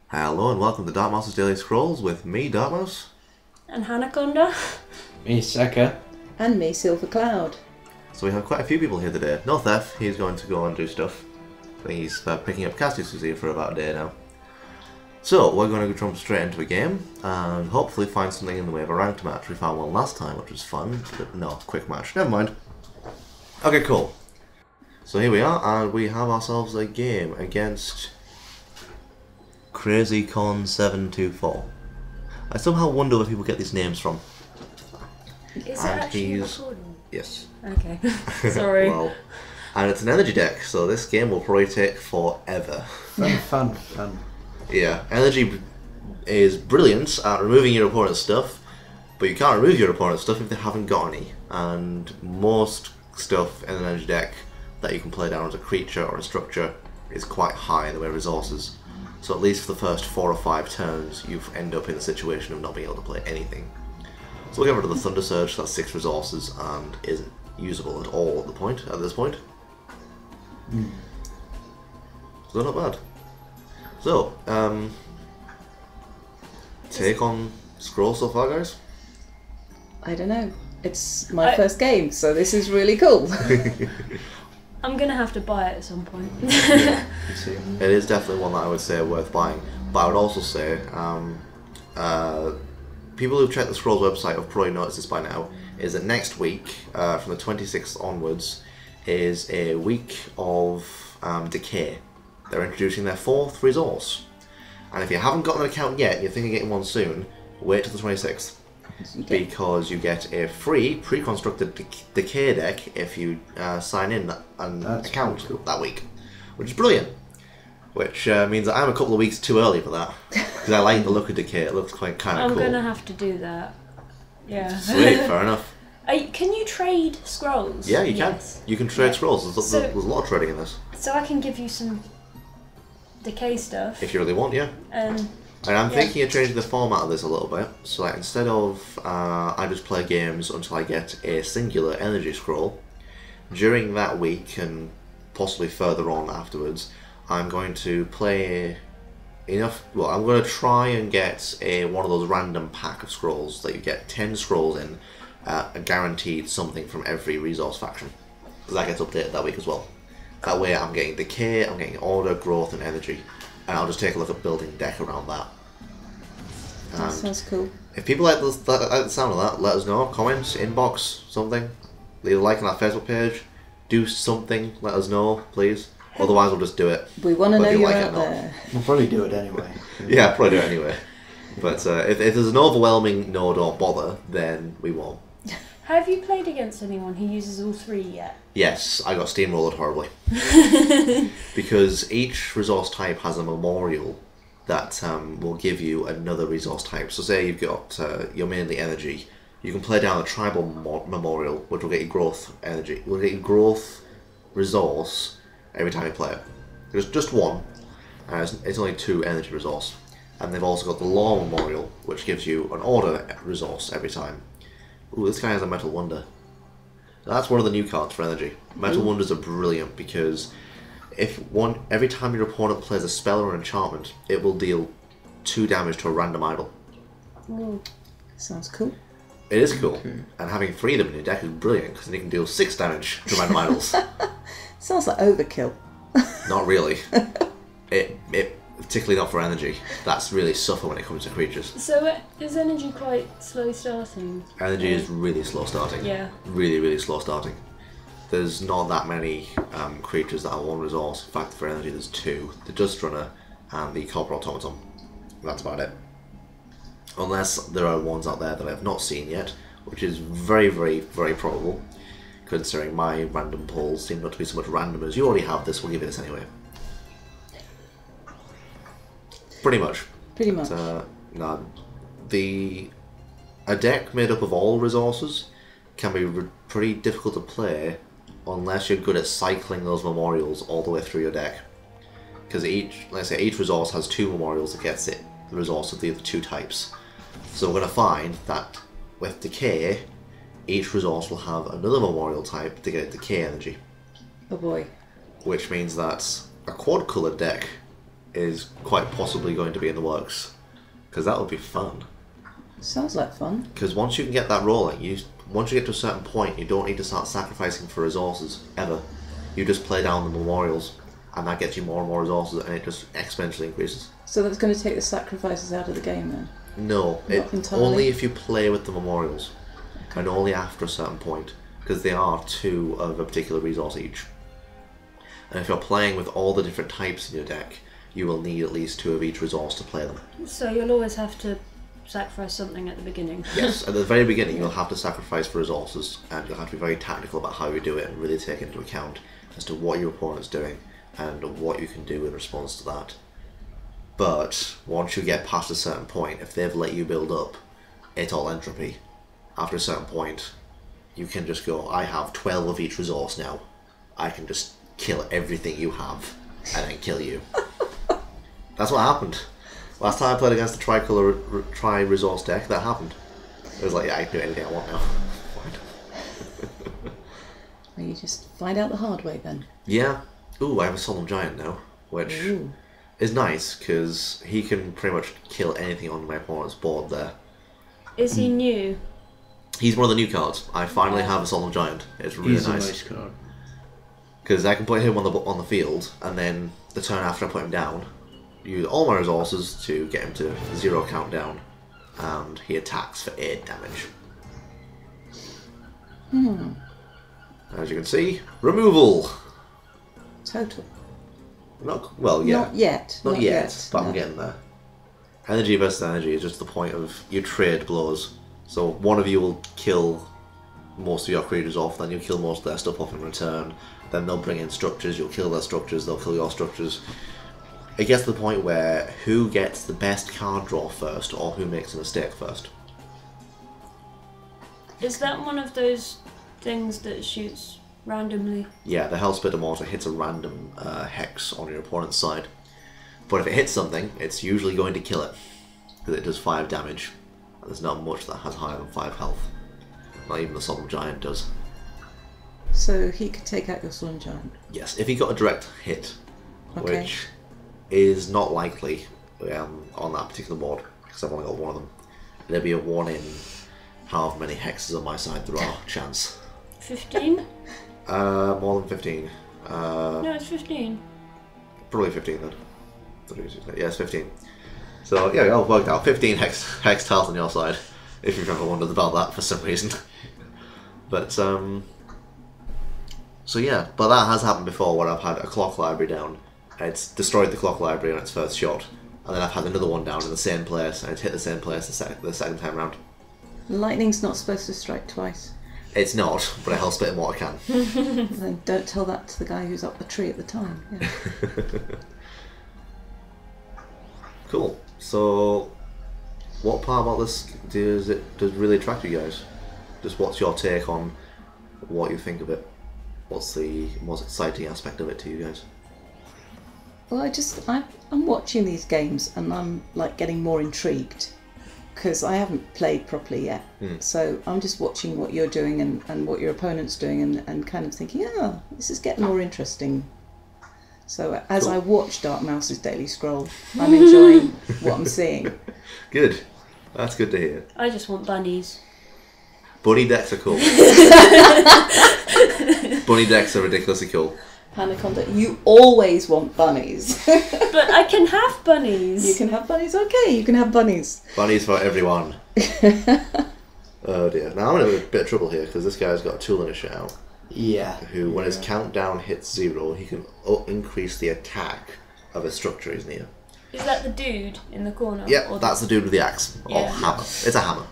Hello and welcome to DarkMouse's Daily Scrolls with me, DarkMouse. And Hanaconda. Me, Seka. And me, Silver Cloud. So we have quite a few people here today. No Theft, he's going to go and do stuff. He's picking up Cassius, who's here for about a day now. So we're going to jump straight into a game and hopefully find something in the way of a ranked match. We found one last time, which was fun, but no, quick match. Never mind. Okay, cool. So here we are, and we have ourselves a game against CrazyCon724. I somehow wonder where people get these names from. Is it And actually he's- recording? Yes. Okay. Sorry. Well, and it's an energy deck, so this game will probably take forever. Fun. Yeah, energy is brilliant at removing your opponent's stuff, but you can't remove your opponent's stuff if they haven't got any. And most stuff in an energy deck that you can play down as a creature or a structure is quite high in the way of resources. So at least for the first 4 or 5 turns, you end up in a situation of not being able to play anything. So we'll get rid of the Thunder Surge, that's 6 resources and isn't usable at all at this point. So not bad. So, take on Scroll so far, guys? I don't know. It's my first game, so this is really cool. I'm gonna have to buy it at some point. It is definitely one that I would say worth buying, but I would also say people who've checked the Scrolls website have probably noticed this by now, is that next week, from the 26th onwards, is a week of Decay. They're introducing their 4th resource, and if you haven't got an account yet, you're thinking of getting one soon, wait till the 26th. Because you get a free pre-constructed Decay deck if you sign in an account that week, which is brilliant. Which means that I'm a couple of weeks too early for that, because I like the look of Decay. It looks quite kind of cool. I'm gonna have to do that. Yeah. Sweet, fair enough. Can you trade scrolls? Yeah, you can. Yes. You can trade scrolls. There's a lot of trading in this. So I can give you some decay stuff. If you really want, yeah. And I'm thinking of changing the format of this a little bit, so that instead of I just play games until I get a singular energy scroll, during that week and possibly further on afterwards, I'm going to play enough. Well, I'm going to try and get one of those random pack of scrolls that you get 10 scrolls in, guaranteed something from every resource faction, because that gets updated that week as well. That way, I'm getting Decay, I'm getting Order, Growth, and Energy. And I'll just take a look at building deck around that. That sounds cool. If people like the sound of that, let us know. Comments, inbox, something. Leave a like on our Facebook page. Do something. Let us know, please. Otherwise, we'll just do it. We want to know you you're like it out or not. there. We'll probably do it anyway. Yeah, probably do it anyway. But if there's an overwhelming no, don't bother, then we won't. Have you played against anyone who uses all 3 yet? Yes, I got steamrolled horribly. Because each resource type has a memorial that will give you another resource type. So say you've got, you're mainly energy, you can play down a tribal memorial, which will get you growth energy. Will get you growth resource every time you play it. There's just one, and it's only 2 energy resource. And they've also got the law memorial, which gives you an order resource every time. Ooh, this guy has a Metal Wonder. That's one of the new cards for energy. Metal Wonders are brilliant because every time your opponent plays a spell or an enchantment, it will deal 2 damage to a random idol. Ooh. Sounds cool. It is cool, and having 3 of them in your deck is brilliant because then you can deal 6 damage to random idols. Sounds like overkill. Not really. It particularly not for energy. That's really suffer when it comes to creatures. So is energy quite slow starting? Energy is really slow starting. Yeah. Really, really slow starting. There's not that many creatures that have 1 resource. In fact, for energy there's 2. The Dust Runner and the Copper Automaton. That's about it. Unless there are ones out there that I have not seen yet, which is very, very, very probable, considering my random pulls seem not to be so much random as you already have this, we'll give you this anyway. Pretty much. Pretty much. No, a deck made up of all resources can be pretty difficult to play unless you're good at cycling those memorials all the way through your deck. Because let's say each resource has 2 memorials that gets it, the resource of the other 2 types. So we're going to find that with Decay, each resource will have another memorial type to get Decay energy. Oh boy. Which means that a quad coloured deck is quite possibly going to be in the works, because that would be fun. Sounds like fun. Because once you can get that rolling, once you get to a certain point, you don't need to start sacrificing for resources ever. You just play down the memorials, and that gets you more and more resources, and it just exponentially increases. So that's going to take the sacrifices out of the game then? No, Not entirely. only if you play with the memorials, and only after a certain point, because they are 2 of a particular resource each. And if you're playing with all the different types in your deck, you will need at least 2 of each resource to play them. So you'll always have to sacrifice something at the beginning. Yes, at the very beginning you'll have to sacrifice for resources, and you'll have to be very tactical about how you do it and really take into account as to what your opponent's doing and what you can do in response to that. But once you get past a certain point, if they've let you build up, it's all entropy. After a certain point, you can just go, I have 12 of each resource now. I can just kill everything you have and then kill you. That's what happened. Last time I played against the tricolour tri-resource deck, that happened. It was like, yeah, I can do anything I want now. Well, you just find out the hard way then. Yeah. Ooh, I have a Solemn Giant now, which is nice, because he can pretty much kill anything on my opponent's board there. Is he new? He's one of the new cards. I finally have a Solemn Giant. It's really He's a nice. nice card. Because I can put him on the field, and then the turn after I put him down, use all my resources to get him to 0 countdown, and he attacks for 8 damage. As you can see, removal! Total. Well, yeah. Not yet. Not yet, but no. I'm getting there. Energy versus energy is just the point of you trade blows. So one of you will kill most of your creatures off, then you'll kill most of their stuff off in return. Then they'll bring in structures, you'll kill their structures, they'll kill your structures. It gets to the point where who gets the best card draw first, or who makes a mistake first. Is that one of those things that shoots randomly? Yeah, the Hellsplitter Mortar hits a random hex on your opponent's side. But if it hits something, it's usually going to kill it, because it does 5 damage. And there's not much that has higher than 5 health. Not even the Solemn Giant does. So he could take out your Solemn Giant? Yes, if he got a direct hit, Okay. which is not likely on that particular board, because I've only got one of them. There'd be a 1 in however many hexes on my side there are chance. 15? More than 15. No, it's 15. Probably 15 then. Yeah, it's 15. So yeah, it all worked out. 15 hex tiles on your side, if you've ever wondered about that for some reason. But so yeah, but that has happened before where I've had a clock library down. It's destroyed the clock library on its first shot, and then I've had another one down in the same place, and it's hit the same place the second time round. Lightning's not supposed to strike twice. It's not, but a Hellsplitter Mortar can. Then don't tell that to the guy who's up the tree at the time. Yeah. Cool. So, what part about this does really attract you guys? Just what's your take on what you think of it? What's the most exciting aspect of it to you guys? Well, I'm watching these games and I'm like getting more intrigued because I haven't played properly yet. So I'm just watching what you're doing and what your opponent's doing and kind of thinking, this is getting more interesting. So as Cool. I watch DarkMouse's Daily Scroll, I'm enjoying what I'm seeing. Good. That's good to hear. I just want bunnies. Bunny decks are cool. Bunny decks are ridiculously cool. Hanaconda, you always want bunnies. But I can have bunnies. You can have bunnies, okay, you can have bunnies. Bunnies for everyone. Oh dear. Now I'm in a bit of trouble here because this guy's got a tool in his shit out. Yeah. Who, when his countdown hits 0, he can increase the attack of a structure he's near. Is that the dude in the corner? Yep, Or that's the dude with the axe. Or Yeah. hammer. It's a hammer.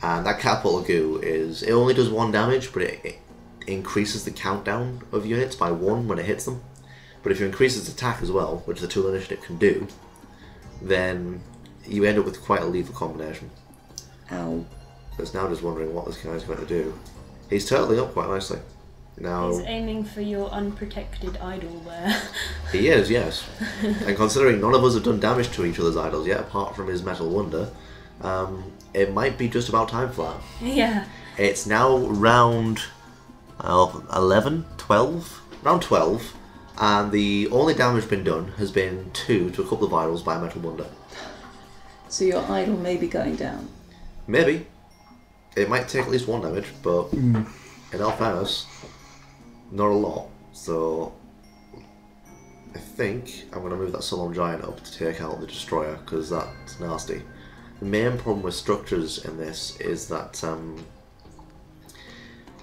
And that catapult of goo it only does 1 damage, but it increases the countdown of units by 1 when it hits them. But if you increase its attack as well, which the tool initiative can do, then you end up with quite a lethal combination. Ow. So it's now just wondering what this guy's going to do. He's turtling up quite nicely. Now He's aiming for your unprotected idol there. he is, yes. And considering none of us have done damage to each other's idols yet, apart from his Metal Wonder, it might be just about time for that. Yeah. It's now round 11, 12? Round 12, And the only damage been done has been 2 to a couple of vitals by Metal Wonder. So your idol may be going down. Maybe. It might take at least 1 damage, but in all fairness, not a lot. So I think I'm going to move that Solemn Giant up to take out the Destroyer, because that's nasty. The main problem with structures in this is that,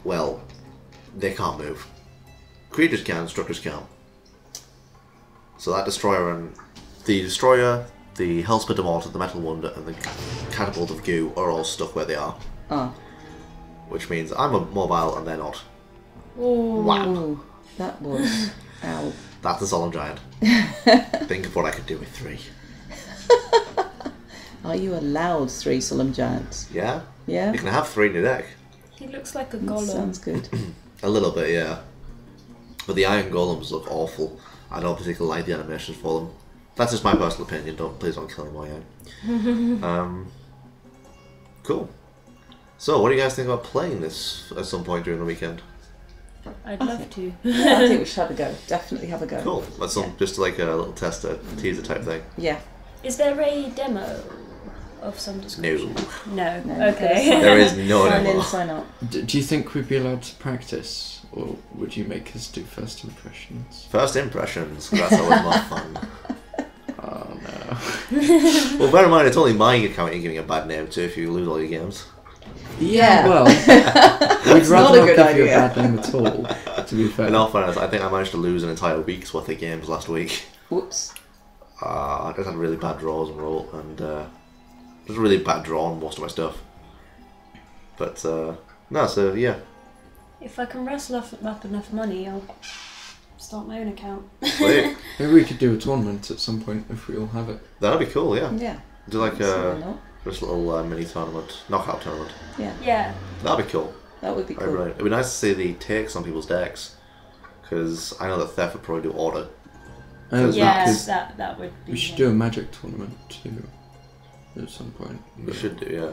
well, they can't move. Creatures can, structures can't. So that Destroyer and the Destroyer, the Hellspit of Mortar, the Metal Wonder, and the Catapult of Goo are all stuck where they are. Ah. Which means I'm mobile and they're not. Oh. Wow. That was... Ow. That's a Solemn Giant. Think of what I could do with 3. Are you allowed 3 Solemn Giants? Yeah? Yeah? You can have 3 in your deck. He looks like a That golem. sounds good. A little bit, yeah. But the Iron Golems look awful. I don't particularly like the animations for them. That's just my personal opinion. Please don't kill me while you cool. So, what do you guys think about playing this at some point during the weekend? I'd love to. Yeah, I think we should have a go. Definitely have a go. Cool. That's just like a little tester, teaser type thing. Yeah. Is there a demo of some description? No. No. No, Okay. There is no Sign in, demo. sign up. Do you think we'd be allowed to practice, or would you make us do first impressions? First impressions, 'cause that's always more fun. Oh no. Well, bear in mind, it's only my account you're giving a bad name to if you lose all your games. Yeah. Well, we'd not rather a not good give you a idea. bad name at all, to be fair. In all fairness, I think I managed to lose an entire week's worth of games last week. Whoops. I just had really bad draws and just really bad draw on most of my stuff. But no, so yeah, If I can rustle up enough money, I'll start my own account. sweet. Maybe we could do a tournament at some point if we all have it. That'd be cool. Yeah, Yeah. do like So why not? just a little mini tournament, knockout tournament. Yeah. Yeah. That'd be cool. That would be Right, cool. right. It'd be nice to see the takes on people's decks, because I know that Theft would probably do order. Yeah, because that would be. we should do a magic tournament too at some point. We should do, yeah.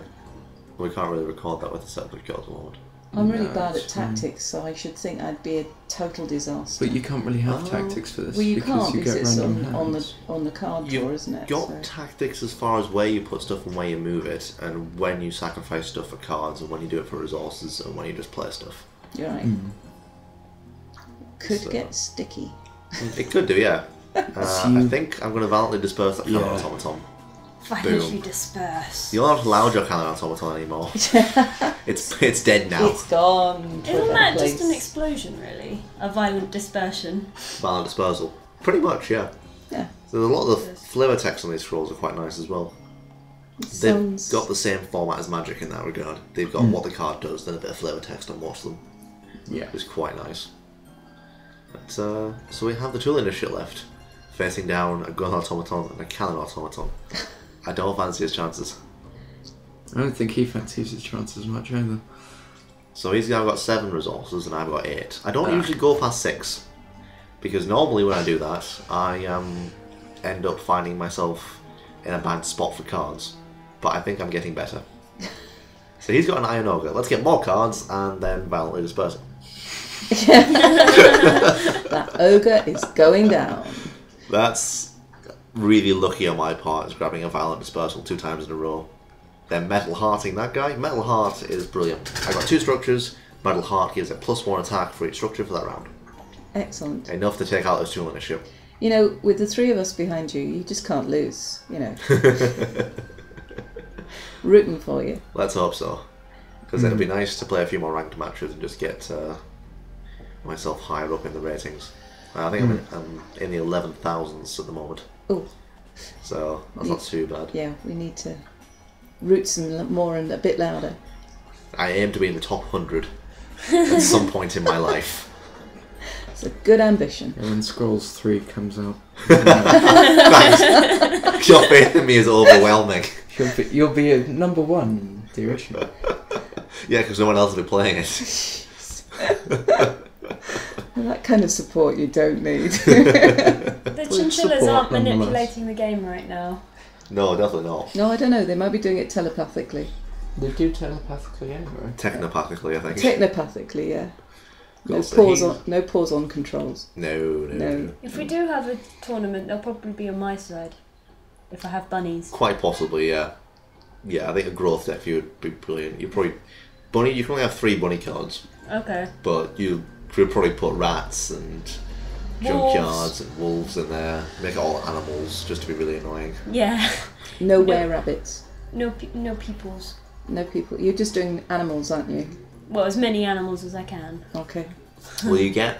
We can't really record that with the set we've got at the moment. I'm really No, bad at it's fine. tactics, so I should think I'd be a total disaster. But you can't really have Oh. tactics for this Well, you because can't you because get it's random on hands. the card You've draw, isn't it? got So- tactics as far as where you put stuff and where you move it, and when you sacrifice stuff for cards, and when you do it for resources, and when you just play stuff. You're right. Mm. Could So- get sticky. It could do, yeah. So I you- think I'm going to valiantly disperse that cannon Yeah. automaton. Finally Boom. disperse. You're not allowed your cannon automaton anymore. It's dead now. It's gone. to Isn't a that better just an place. explosion, really? A violent dispersion. Violent dispersal. Pretty much, yeah. Yeah. So a lot of the Yes. flavor text on these scrolls are quite nice as well. Sounds- They've got the same format as Magic in that regard. They've got what the card does, then a bit of flavor text on most of them. Yeah. It's quite nice. But, so we have the tool initiate left, facing down a gun automaton and a cannon automaton. I don't fancy his chances. I don't think he fancies his chances much either. So he's now got 7 resources and I've got 8. I don't usually go past 6, because normally when I do that, I end up finding myself in a bad spot for cards. But I think I'm getting better. So he's got an Iron Ogre. Let's get more cards and then violently disperse it. That ogre is going down. That's really lucky on my part, is grabbing a violent dispersal 2 times in a row. Then Metal Hearting that guy. Metal Heart is brilliant. I got 2 structures. Metal Heart gives a +1 attack for each structure for that round. Excellent. Enough to take out this tool initiative. You know, with the 3 of us behind you, you just can't lose. You know, rooting for you. Let's hope so. Because it'd be nice to play a few more ranked matches and just get myself higher up in the ratings. I think I'm in the 11,000s at the moment. Oh, So that's not too bad. yeah, we need to root some more and a bit louder. I aim to be in the top 100 at some point in my life. It's a good ambition. And when Scrolls 3 comes out, Thanks. Your faith in me is overwhelming. you'll be a number 1, dear Richard. Yeah, because no one else will be playing it. That kind of support you don't need. The With chinchillas support, aren't nonetheless. manipulating the game right now. No, definitely not. No, I don't know. They might be doing it telepathically. They do telepathically anyway. Technopathically, I think. Technopathically, yeah. No So pause he's- on. No pause on controls. No. If we do have a tournament, they'll probably be on my side. If I have bunnies. Quite possibly, yeah. Yeah, I think a growth deck for you would be brilliant. You probably bunny. You can only have 3 bunny cards, Okay. but you could probably put rats and Wolves. junkyards and wolves in there. Make it all animals, just to be really annoying. Yeah. No were-rabbits. No peoples. No people. You're just doing animals, aren't you? Well, as many animals as I can. Okay. Well, you get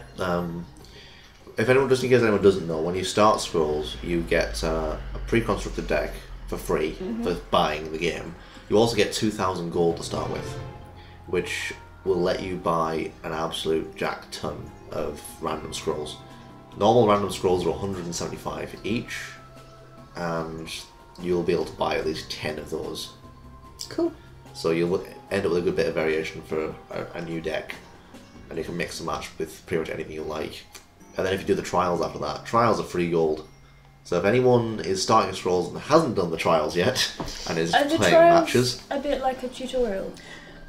if anyone, just in case anyone doesn't know, when you start Scrolls, you get a pre-constructed deck for free for buying the game. You also get 2,000 gold to start with, which will let you buy an absolute jack ton of random scrolls. Normal random scrolls are 175 each, and you'll be able to buy at least 10 of those. Cool. So you'll end up with a good bit of variation for a new deck, and you can mix and match with pretty much anything you like. And then if you do the trials after that, trials are free gold. So if anyone is starting Scrolls and hasn't done the trials yet, and is Are the playing trials matches... a bit like a tutorial?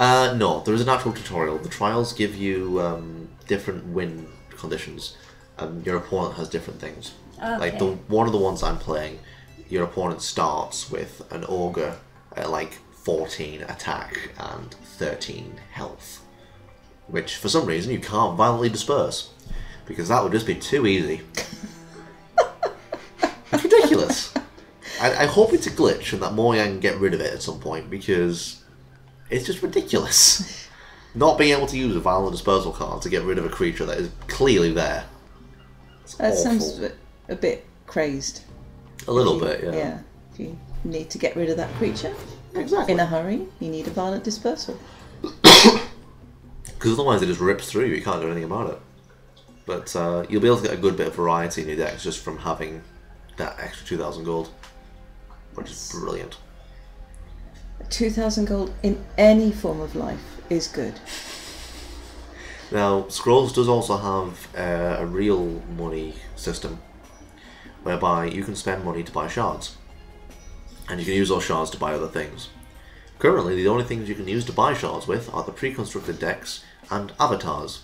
No, there is an actual tutorial. The trials give you different win conditions, and your opponent has different things. Okay. Like one of the ones I'm playing, your opponent starts with an ogre at like 14 attack and 13 health, which for some reason you can't violently disperse, because that would just be too easy. It's ridiculous. I hope it's a glitch and that Mojang can get rid of it at some point, because it's just ridiculous. Not being able to use a violent dispersal card to get rid of a creature that is clearly there. It's That awful. sounds a bit crazy. A little bit, yeah. Yeah. If you need to get rid of that creature Exactly. in a hurry, you need a violent dispersal. Because otherwise it just rips through you, you can't do anything about it. But you'll be able to get a good bit of variety in your decks just from having that extra 2,000 gold, which is brilliant. 2,000 gold in any form of life is good. Now, Scrolls does also have a real money system, whereby you can spend money to buy shards. And you can use those shards to buy other things. Currently, the only things you can use to buy shards with are the pre-constructed decks and avatars,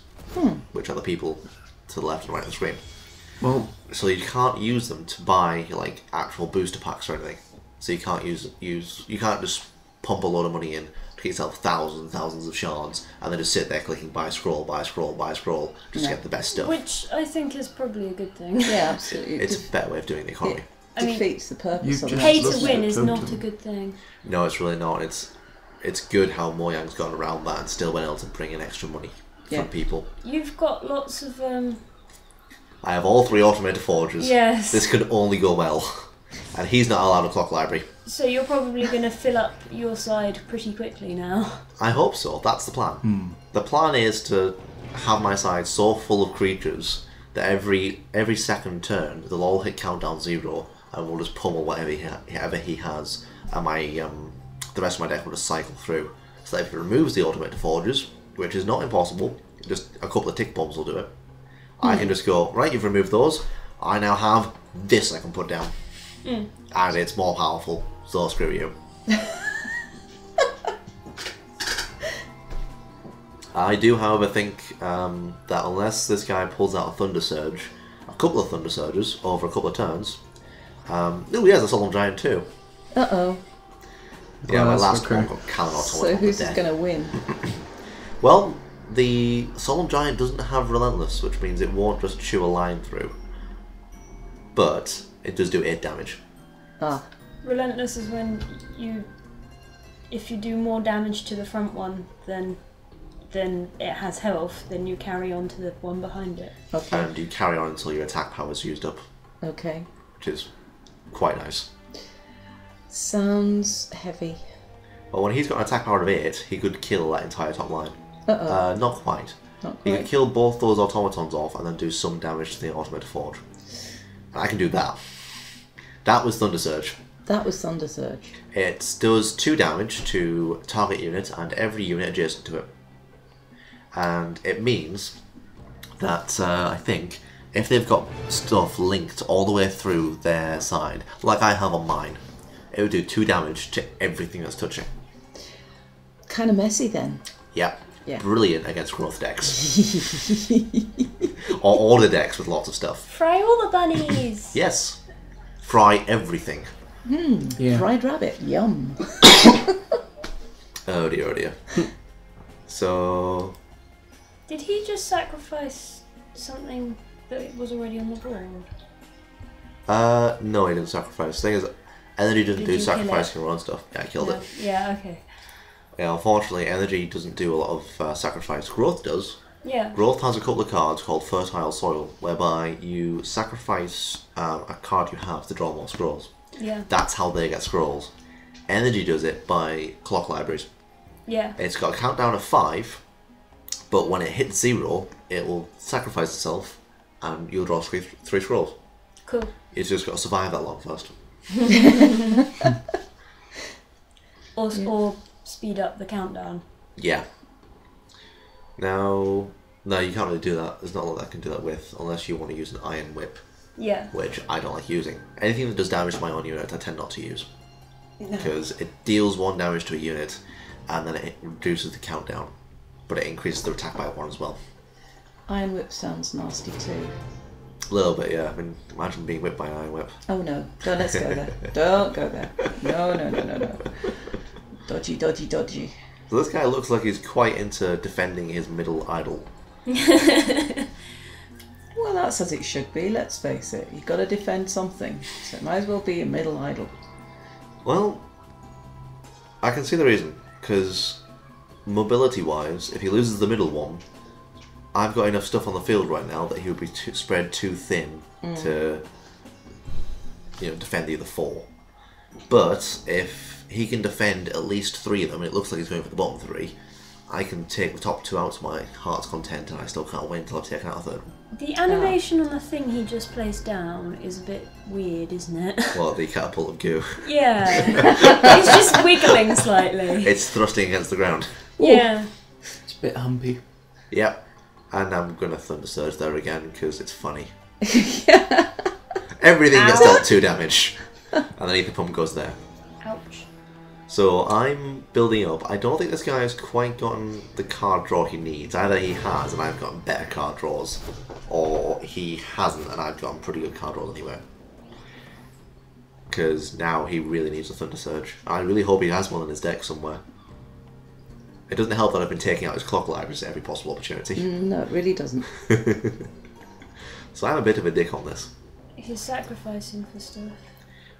which are the people to the left and right of the screen. Well, So you can't use them to buy like actual booster packs or anything. So you can't you can't just pump a load of money in to get yourself thousands and thousands of shards and then just sit there clicking buy scroll, buy scroll, buy scroll just to No. get the best stuff. Which I think is probably a good thing. Yeah, absolutely. It's a better way of doing the economy. I mean, defeats the purpose you've of just it. Pay to looked win at is the not a totem. good thing. No, it's really not. It's good how Mojang's gone around that and still been able to bring in extra money Yeah. from people. You've got lots of I have all 3 automated forges. yes. This could only go well. And he's not allowed a clock library. So you're probably going to fill up your side pretty quickly now. I hope so. That's the plan. The plan is to have my side so full of creatures that every second turn they'll all hit countdown 0 and we'll just pummel whatever he has, and my the rest of my deck will just cycle through. So that if it removes the automated forges, which is not impossible, just a couple of tick bombs will do it. I can just go, right, you've removed those. I now have this I can put down, and it's more powerful. So screw you. I do, however, think that unless this guy pulls out a Thunder Surge, a couple of Thunder Surges over a couple of turns. Oh, he has a Solemn Giant too. Uh-oh. Yeah, my that's last okay. one got Cannon Automaton. So who's going to win? Well, the Solemn Giant doesn't have Relentless, which means it won't just chew a line through. But it does do 8 damage. Ah, Relentless is when if you do more damage to the front one than it has health, then you carry on to the one behind it. okay. And you carry on until your attack power is used up, Okay. which is quite nice. Sounds heavy. But when he's got an attack power of 8, he could kill that entire top line. Uh-oh. Not quite. Not He quite. could kill both those automatons off and then do some damage to the automated forge. And I can do that. That was Thunder Surge. That was Thunder Surge. It does 2 damage to target unit and every unit adjacent to it. And it means that, I think, if they've got stuff linked all the way through their side, like I have on mine, it would do 2 damage to everything that's touching. Kind of messy then. Yeah. Yeah. Brilliant against growth decks. Or order decks with lots of stuff. Fry all the bunnies! Yes. Fry everything. Yeah. Fried rabbit, yum. Oh dear, oh dear. So... Did he just sacrifice something that was already on the board? No, he didn't sacrifice. The thing is, energy doesn't Did do you kill sacrificing your own stuff. Yeah, I killed it. Yeah, okay. Yeah, unfortunately, energy doesn't do a lot of sacrifice. Growth does. Yeah. Growth has a couple of cards called Fertile Soil, whereby you sacrifice a card you have to draw more scrolls. Yeah. That's how they get scrolls. Energy does it by clock libraries. Yeah. It's got a countdown of 5, but when it hits 0, it will sacrifice itself, and you'll draw 3 scrolls. Cool. It's just got to survive that long first. Or speed up the countdown. Yeah. Now, no, you can't really do that. There's not a lot that can do that with, unless you want to use an Iron Whip, Yeah. which I don't like using. Anything that does damage to my own unit, I tend not to use. No. Because it deals 1 damage to a unit, and then it reduces the countdown. But it increases the attack by 1 as well. Iron Whip sounds nasty too. A little bit, yeah. I mean, imagine being whipped by an Iron Whip. Oh no, don't let's go there. Don't go there. No. Dodgy, dodgy, dodgy. So this guy looks like he's quite into defending his middle idol. Well, that's as it should be, let's face it. You've got to defend something, so it might as well be a middle idol. Well, I can see the reason, because mobility-wise, if he loses the middle one, I've got enough stuff on the field right now that he would be spread too thin to, defend the other 4. But if he can defend at least 3 of them, and it looks like he's going for the bottom 3, I can take the top 2 out to my heart's content, and I still can't win until I've taken out a 3rd one. The animation on the thing he just placed down is a bit weird, isn't it? Well, the catapult of goo. Yeah. It's just wiggling slightly. It's thrusting against the ground. Yeah. It's a bit humpy. Yep. And I'm going to Thunder Surge there again, because it's funny. Yeah. Everything gets dealt 2 damage. And then Ether Pump goes there. Ouch. So I'm building up. I don't think this guy has quite gotten the card draw he needs. Either he has and I've gotten better card draws, or he hasn't and I've gotten pretty good card draws anyway. Because now he really needs a Thunder Surge. I really hope he has one in his deck somewhere. It doesn't help that I've been taking out his clock libraries at every possible opportunity. No, it really doesn't. So I'm a bit of a dick on this. He's sacrificing for stuff.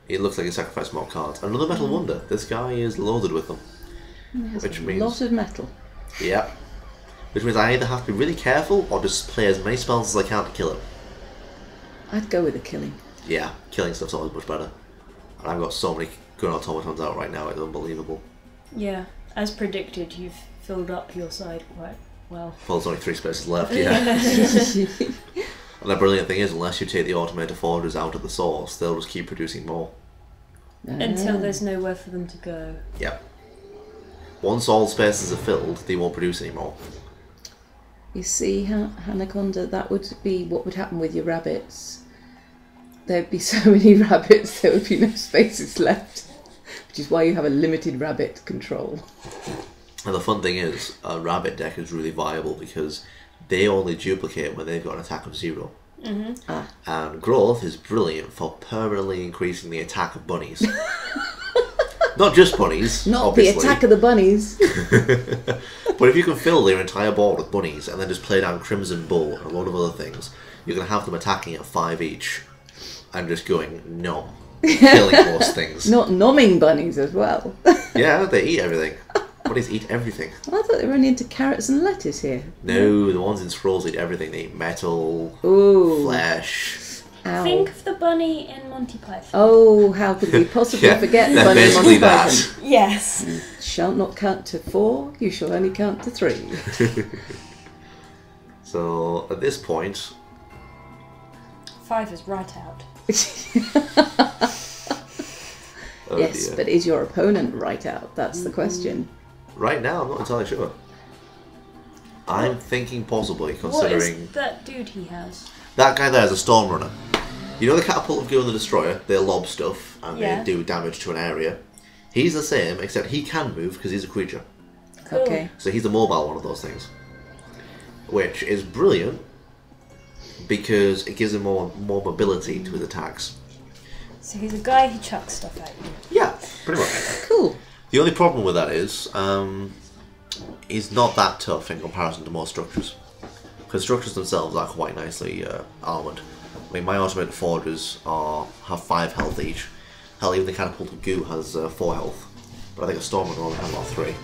It looks like he sacrificed more cards. Another Metal Wonder. This guy is loaded with them. Which means... a lot of metal. Yep. Which means I either have to be really careful or just play as many spells as I can to kill him. I'd go with the killing. Yeah, killing stuff's always much better. And I've got so many good automatons out right now, it's unbelievable. Yeah. As predicted, you've filled up your side quite well. Well, there's only 3 spaces left, yeah. And the brilliant thing is, unless you take the Automator Forgers out of the source, they'll just keep producing more. Until there's nowhere for them to go. Yep. Once all spaces are filled, they won't produce anymore. You see, Hanaconda, that would be what would happen with your rabbits. There'd be so many rabbits, there would be no spaces left. Which is why you have a limited rabbit control. And the fun thing is, a rabbit deck is really viable because they only duplicate when they've got an attack of 0. Mm-hmm. And growth is brilliant for permanently increasing the attack of bunnies. Not just bunnies, Not obviously. the attack of the bunnies. But if you can fill their entire board with bunnies and then just play down Crimson Bull and a lot of other things, you're going to have them attacking at 5 each and just going nom. Killing most things. Not nomming bunnies as well. Yeah, they eat everything. Bunnies eat everything. I thought they were only into carrots and lettuce here. No, the ones in Scrolls eat everything. They eat metal, Ooh. flesh. Ow. Think of the bunny in Monty Python. Oh, how could we possibly Yeah, forget the they're bunny basically on that. Python? Yes. Shall not count to 4, you shall only count to 3. So, at this point... 5 is right out. Oh Yes, dear. but is your opponent right out? That's the question. Right now, I'm not entirely sure. I'm thinking possibly, What considering... is that dude he has? That guy there is a Storm Runner. You know the Catapult of Goo and the Destroyer? They lob stuff, and Yeah. they do damage to an area. He's the same, except he can move, because he's a creature. Cool. Okay. So he's a mobile one of those things, which is brilliant because it gives him more mobility to his attacks. So he's a guy who chucks stuff at you. Yeah, pretty much. Cool. The only problem with that is he's not that tough in comparison to most structures. Because structures themselves are quite nicely armoured. I mean, my automated forges have 5 health each. Hell, even the catapulted goo has 4 health. But I think a stormer only has about 3.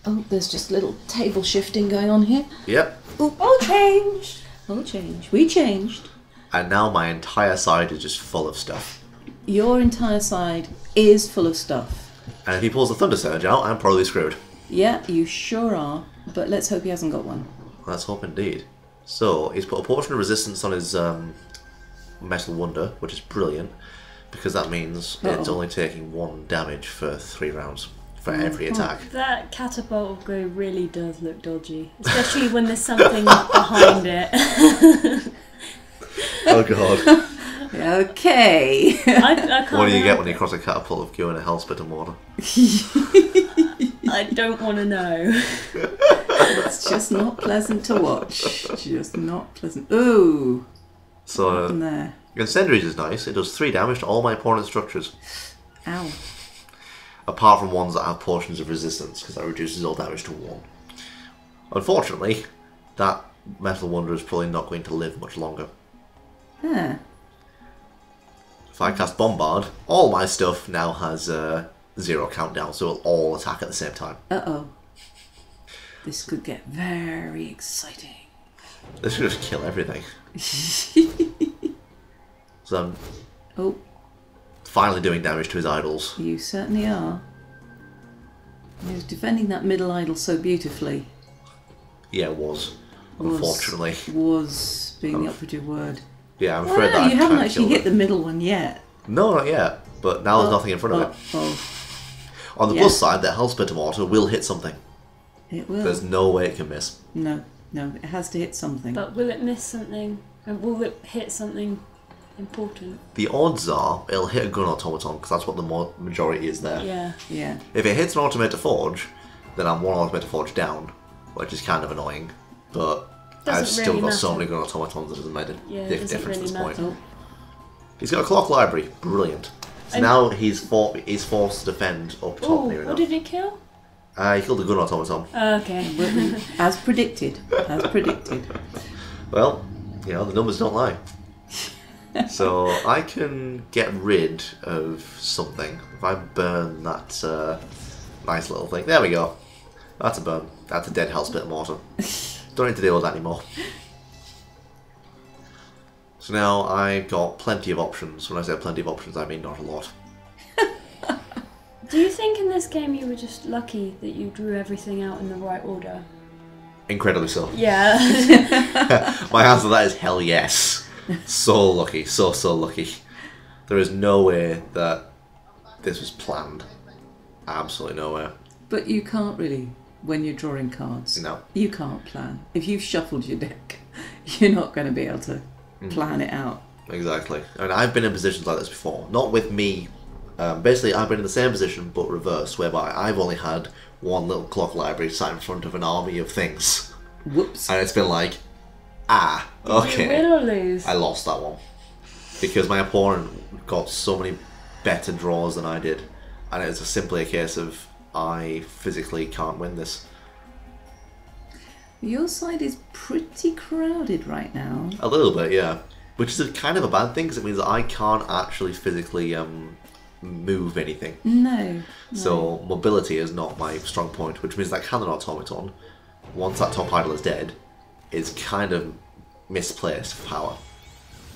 Oh, there's just a little table shifting going on here. Yep. All changed. All changed. We changed. And now my entire side is just full of stuff. Your entire side is full of stuff. And if he pulls the Thunder Surge out, I'm probably screwed. Yeah, you sure are. But let's hope he hasn't got one. Let's hope indeed. So, he's put a potion of resistance on his Metal Wonder, which is brilliant, because that means it's only taking 1 damage for 3 rounds, for every attack. That catapult of glue really does look dodgy, especially when there's something behind it. Oh god. Okay. I can't. What do you get help when you cross a catapult of goo and a hellspit of mortar? I don't want to know. It's just not pleasant to watch. Just not pleasant. Ooh. So, In there. Incendiaries is nice. It does 3 damage to all my opponent's structures. Ow. Apart from ones that have potions of resistance, because that reduces all damage to 1. Unfortunately, that Metal Wonder is probably not going to live much longer. Huh. If I cast Bombard, all my stuff now has 0 countdown, so it'll all attack at the same time. Uh-oh. This could get very exciting. This should just kill everything. So I'm finally doing damage to his idols. You certainly are. He was defending that middle idol so beautifully. Yeah, unfortunately. Was being the operative word. Yeah, I'm Well, afraid no, that you I haven't can't actually kill hit the middle one yet. No, not yet. But now there's nothing in front of it. Oh, On the plus side, that Hellspit of Water will hit something. it will. There's no way it can miss. No, it has to hit something. But will it miss something? And will it hit something important? The odds are it'll hit a gun automaton, because that's what the majority is there. Yeah. Yeah. If it hits an automated forge, then I'm 1 automated forge down, which is kind of annoying. But Doesn't I've still really got so matter. many gun automatons that doesn't make a Yeah, difference it doesn't at this really point. matter. He's got a clock library, brilliant. So And- now he's forced to defend up top Oh, near what enough. did it kill? He killed a gun automaton. Okay. As predicted. As predicted. Well, the numbers don't lie. So I can get rid of something if I burn that nice little thing. There we go. That's a burn. That's a dead Hellspit mortar. Don't need to deal with that anymore. So now I've got plenty of options. When I say plenty of options, I mean not a lot. Do you think in this game you were just lucky that you drew everything out in the right order? Incredibly so. Yeah. My answer to that is hell yes. So lucky, so lucky. There is no way that this was planned. Absolutely nowhere. But you can't really, when you're drawing cards. No. You can't plan. If you've shuffled your deck, you're not going to be able to plan it out. Exactly. And I've been in positions like this before. Not with me. Basically, I've been in the same position, but reversed, whereby I've only had 1 little clock library sat in front of an army of things. Whoops. And it's been like, Did you okay. win or lose? I lost that one. Because my opponent got so many better draws than I did. And it's simply a case of, I physically can't win this. Your side is pretty crowded right now. A little bit, yeah. Which is kind of a bad thing, because it means that I can't actually physically move anything. No. So mobility is not my strong point, which means that cannon automaton, once that top idol is dead, is kind of misplaced power.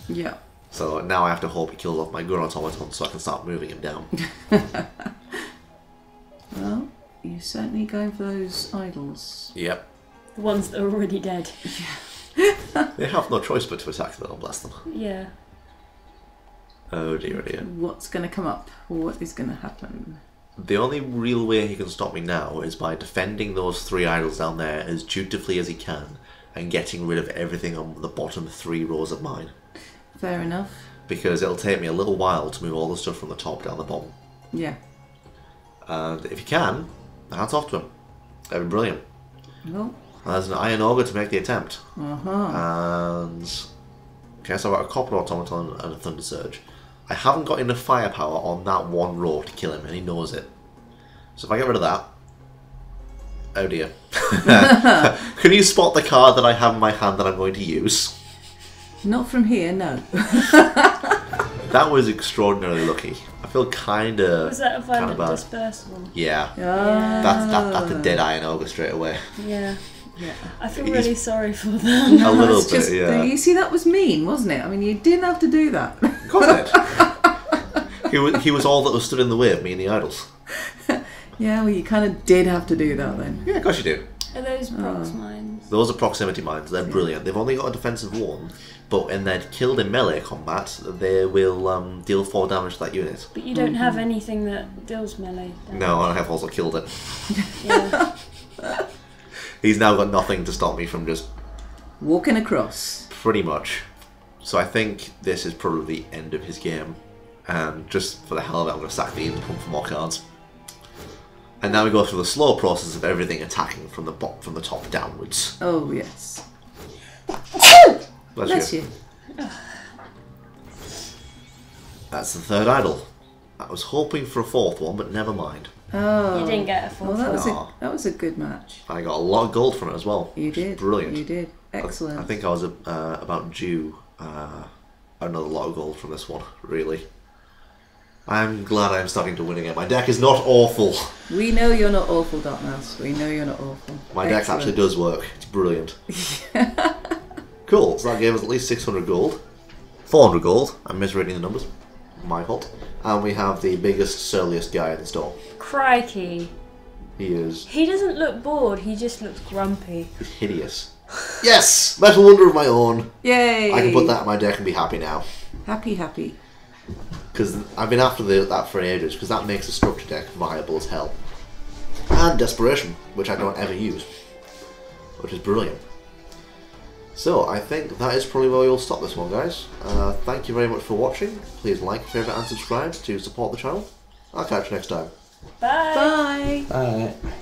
Yeah. So now I have to hope he kills off my gun automaton so I can start moving him down. Well, you're certainly going for those idols. Yep. The ones that are already dead. They have no choice but to attack them, bless them. Yeah. Oh dear, oh dear. What's going to come up? What is going to happen? The only real way he can stop me now is by defending those 3 idols down there as dutifully as he can and getting rid of everything on the bottom 3 rows of mine. Fair enough. Because it'll take me a little while to move all the stuff from the top down the bottom. Yeah. And if you can, hats off to him. That'd be brilliant. No. There's an Iron Ogre to make the attempt. Uh-huh. And... Okay, so I've got a Copper Automaton and a Thunder Surge. I haven't got enough firepower on that one row to kill him, and he knows it. So if I get rid of that... Oh dear. Can you spot the card that I have in my hand that I'm going to use? Not from here, no. That was extraordinarily lucky. I feel kind of... Was that a violent bad. dispersal? Yeah. Yeah. That's a dead Iron Ogre straight away. Yeah. Yeah. I feel really sorry for them. A little It's bit, just, yeah. You see, that was mean, wasn't it? I mean, you didn't have to do that. Of course I did. He was all that was stood in the way of me and the idols. Yeah, well, you kind of did have to do that then. Yeah, of course you do. Are those prox mines? Those are proximity mines. They're brilliant. They've only got a defensive 1, but when they're killed in melee combat, they will deal 4 damage to that unit. But you don't have anything that deals melee damage. No, I have also killed it. Yeah. He's now got nothing to stop me from just... Walking across. Pretty much. So I think this is probably the end of his game. And just for the hell of it, I'm going to sack the Eden Pump for more cards. And now we go through the slow process of everything attacking from the top downwards. Oh, yes. Bless you. That's the third idol. I was hoping for a 4th one, but never mind. Oh. You didn't get a full Well, No. that was a good match. I got a lot of gold from it as well. You did. Brilliant. You did. Excellent. I think I was about due another lot of gold from this one, really. I'm glad I'm starting to win again. My deck is not awful. We know you're not awful, DarkMouse. We know you're not awful. My deck actually does work. It's brilliant. Cool. So that gave us at least 600 gold. 400 gold. I'm misreading the numbers. My fault. And we have the biggest, surliest guy in the store. Crikey. He is He doesn't look bored, he just looks grumpy. hideous. Yes! Metal Wonder of my own. Yay! I can put that in my deck and be happy now. Happy, happy. Because I've been after that for ages, because that makes a structure deck viable as hell. And Desperation, which I don't ever use. Which is brilliant. So, I think that is probably where we'll stop this one, guys. Thank you very much for watching. Please like, favourite and subscribe to support the channel. I'll catch you next time. Bye. Bye. Bye.